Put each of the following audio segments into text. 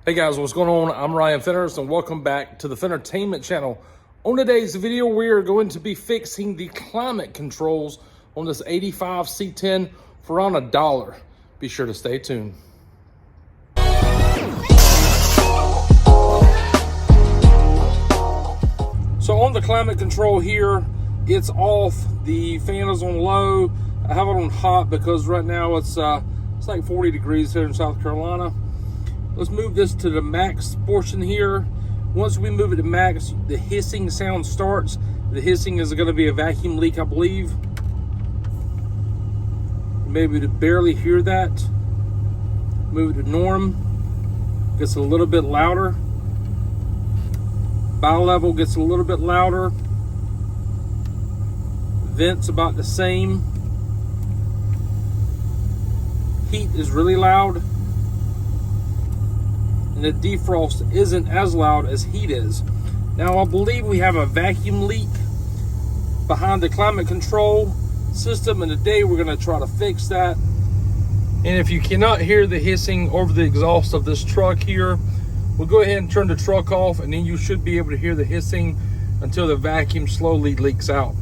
Hey guys, what's going on? I'm Ryan Fenners and welcome back to the Fentertainment channel. On today's video, we are going to be fixing the climate controls on this 85 C10 for around $1. Be sure to stay tuned. So on the climate control here, it's off. The fan is on low. I have it on hot because right now it's like 40 degrees here in South Carolina. Let's move this to the max portion here. Once we move it to max, the hissing sound starts. The hissing is going to be a vacuum leak, I believe. Maybe to barely hear that. Move it to norm. Gets a little bit louder. Bi-level gets a little bit louder. Vents about the same. Heat is really loud. And the defrost isn't as loud as heat is. Now I believe we have a vacuum leak behind the climate control system, and today we're going to try to fix that. And if you cannot hear the hissing over the exhaust of this truck here, we'll go ahead and turn the truck off, and then you should be able to hear the hissing until the vacuum slowly leaks out.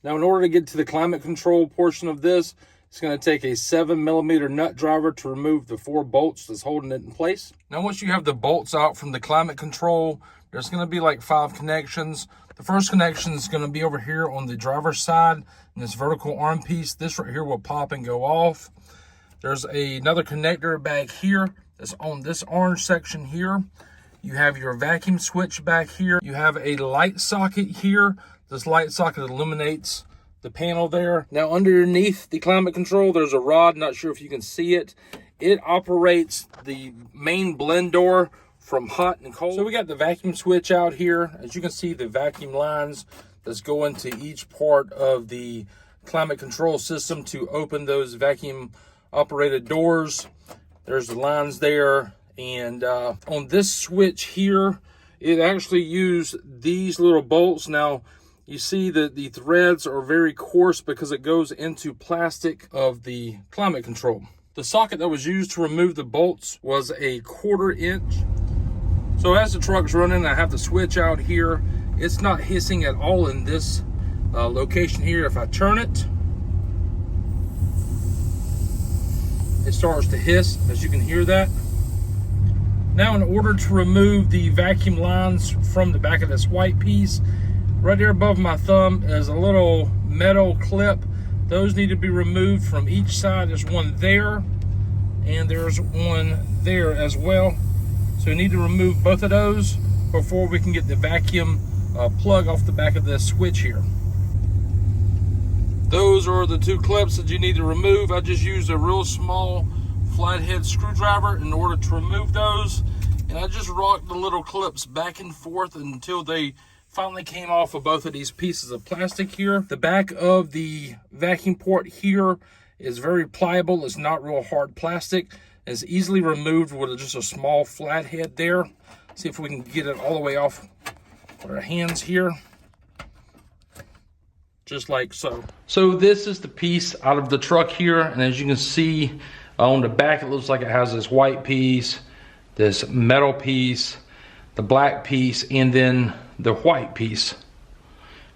Now, in order to get to the climate control portion of this, it's going to take a 7mm nut driver to remove the 4 bolts that's holding it in place. Now, once you have the bolts out from the climate control, there's going to be like 5 connections. The first connection is going to be over here on the driver's side, and this vertical arm piece. This right here will pop and go off. There's another connector back here that's on this orange section here. You have your vacuum switch back here. You have a light socket here. This light socket illuminates the panel there. Now underneath the climate control, there's a rod. Not sure if you can see it. It operates the main blend door from hot and cold. So we got the vacuum switch out here. As you can see, the vacuum lines that's go into each part of the climate control system to open those vacuum operated doors. There's the lines there. And on this switch here, it actually used these little bolts. Now, you see that the threads are very coarse because it goes into plastic of the climate control. The socket that was used to remove the bolts was a 1/4 inch. So as the truck's running, I have the switch out here. It's not hissing at all in this location here. If I turn it, it starts to hiss, as you can hear that. Now, in order to remove the vacuum lines from the back of this white piece, right there above my thumb is a little metal clip. Those need to be removed from each side. There's one there, and there's one there as well. So we need to remove both of those before we can get the vacuum plug off the back of this switch here. Those are the 2 clips that you need to remove. I just used a real small flathead screwdriver in order to remove those. And I just rocked the little clips back and forth until they finally came off of both of these pieces of plastic here. The back of the vacuum port here is very pliable. It's not real hard plastic. It's easily removed with just a small flathead there. See if we can get it all the way off with our hands here. Just like so. So this is the piece out of the truck here. And as you can see on the back, it looks like it has this white piece, this metal piece, the black piece, and then the white piece.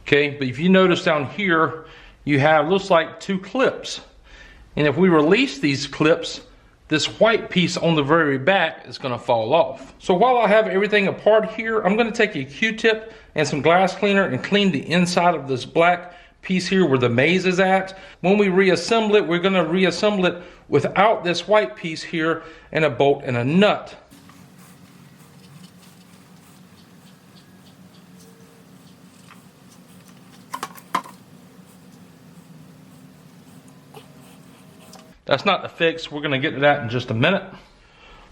Okay, but if you notice down here, you have, looks like 2 clips. And if we release these clips, this white piece on the very back is gonna fall off. So while I have everything apart here, I'm gonna take a Q-tip and some glass cleaner and clean the inside of this black piece here where the maze is at. When we reassemble it, we're gonna reassemble it without this white piece here and a bolt and a nut. That's not the fix. We're gonna get to that in just a minute.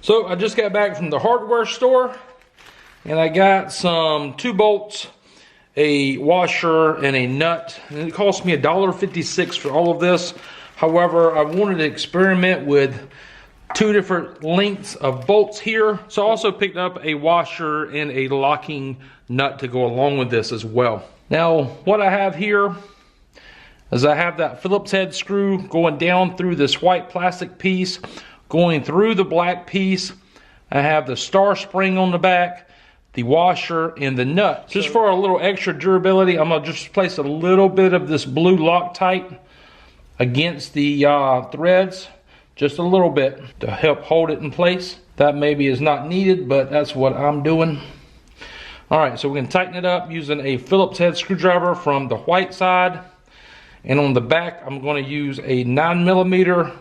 So I just got back from the hardware store and I got some 2 bolts, a washer, and a nut. And it cost me $1.56 for all of this. However, I wanted to experiment with 2 different lengths of bolts here. So I also picked up a washer and a locking nut to go along with this as well. Now, what I have here is I have that Phillips head screw going down through this white plastic piece, going through the black piece. I have the star spring on the back, the washer, and the nut. Just for a little extra durability, I'm gonna just place a little bit of this blue Loctite against the threads, just a little bit to help hold it in place. That maybe is not needed, but that's what I'm doing. All right, so we're gonna tighten it up using a Phillips head screwdriver from the white side. And on the back, I'm gonna use a 9mm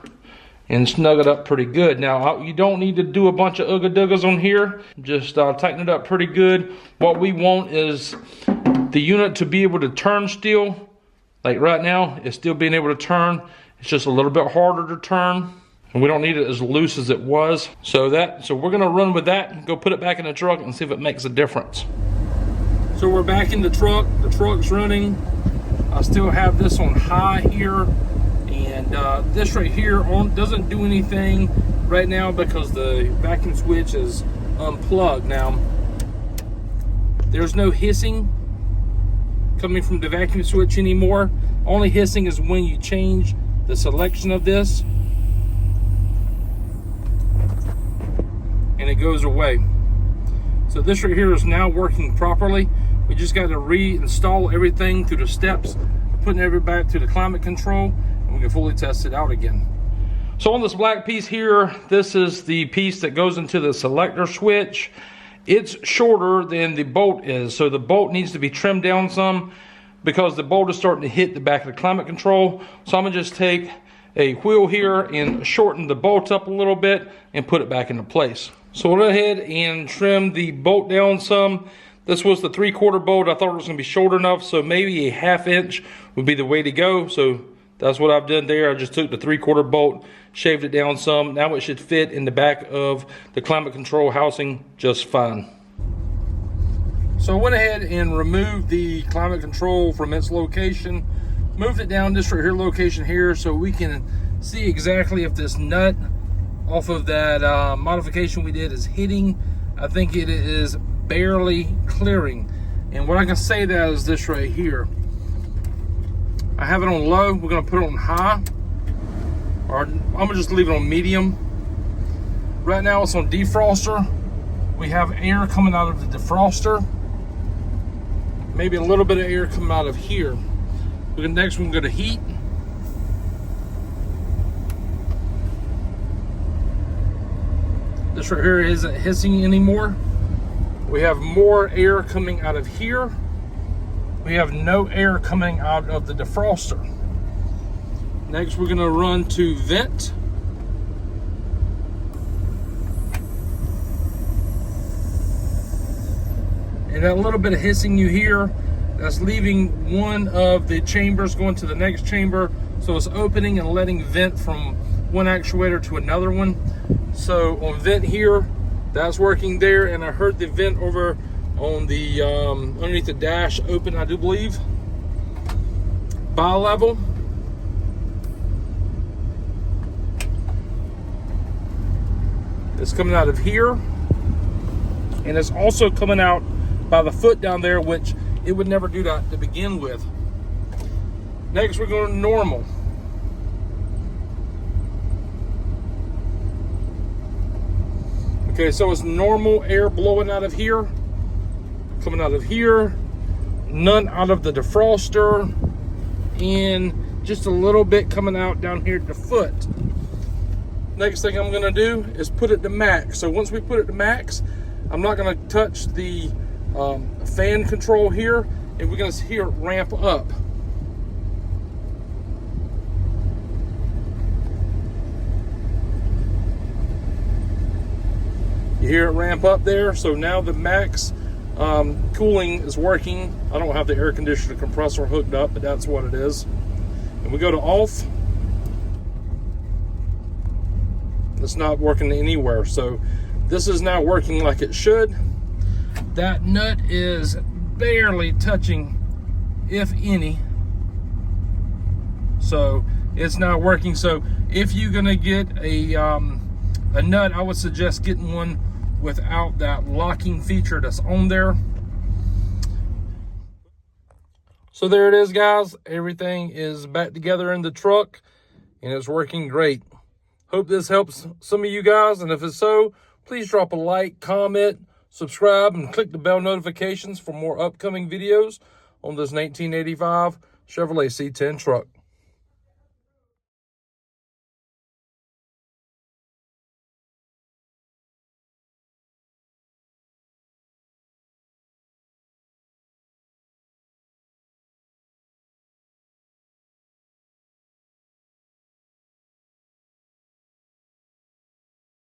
and snug it up pretty good. Now, you don't need to do a bunch of ugga-duggas on here. Just tighten it up pretty good. What we want is the unit to be able to turn still. Like right now, it's still being able to turn. It's just a little bit harder to turn. And we don't need it as loose as it was. So we're gonna run with that and go put it back in the truck and see if it makes a difference. So we're back in the truck. The truck's running. I still have this on high here. And this right here doesn't do anything right now because the vacuum switch is unplugged. Now, there's no hissing coming from the vacuum switch anymore. Only hissing is when you change the selection of this and it goes away. So this right here is now working properly. We just got to reinstall everything through the steps, putting everything back to the climate control, and we can fully test it out again. So on this black piece here, this is the piece that goes into the selector switch. It's shorter than the bolt is, so the bolt needs to be trimmed down some because the bolt is starting to hit the back of the climate control. So I'm gonna just take a wheel here and shorten the bolt up a little bit and put it back into place. So we'll go ahead and trim the bolt down some. This was the 3/4 bolt. I thought it was gonna be short enough, so maybe a 1/2 inch would be the way to go. So that's what I've done there. I just took the 3/4 bolt, shaved it down some. Now it should fit in the back of the climate control housing just fine. So I went ahead and removed the climate control from its location, moved it down this right here location here so we can see exactly if this nut off of that modification we did is hitting. I think it is barely clearing. And what I can say that is this right here. I have it on low. We're gonna put it on high, or I'm gonna just leave it on medium. Right now it's on defroster. We have air coming out of the defroster. Maybe a little bit of air coming out of here. Next we're gonna go to heat. This right here isn't hissing anymore. We have more air coming out of here. We have no air coming out of the defroster. Next, we're gonna run to vent. And that little bit of hissing you hear, that's leaving one of the chambers going to the next chamber. So it's opening and letting vent from one actuator to another one. So on vent here, that's working there, and I heard the vent over on the underneath the dash open, I do believe. Bi-level. It's coming out of here, and it's also coming out by the foot down there, which it would never do that to begin with. Next, we're going to normal. Okay, so it's normal air blowing out of here, coming out of here, none out of the defroster, and just a little bit coming out down here at the foot. Next thing I'm gonna do is put it to max. So once we put it to max, I'm not gonna touch the fan control here, and we're gonna hear it ramp up. You hear it ramp up there. So now the max cooling is working. I don't have the air conditioner compressor hooked up, but that's what it is. And we go to off. It's not working anywhere. So this is now working like it should. That nut is barely touching, if any. So it's not working. So if you're gonna get a nut, I would suggest getting one without that locking feature that's on there. So there it is, guys. Everything is back together in the truck, and it's working great. Hope this helps some of you guys, and if it's so, please drop a like, comment, subscribe, and click the bell notifications for more upcoming videos on this 1985 Chevrolet C10 truck.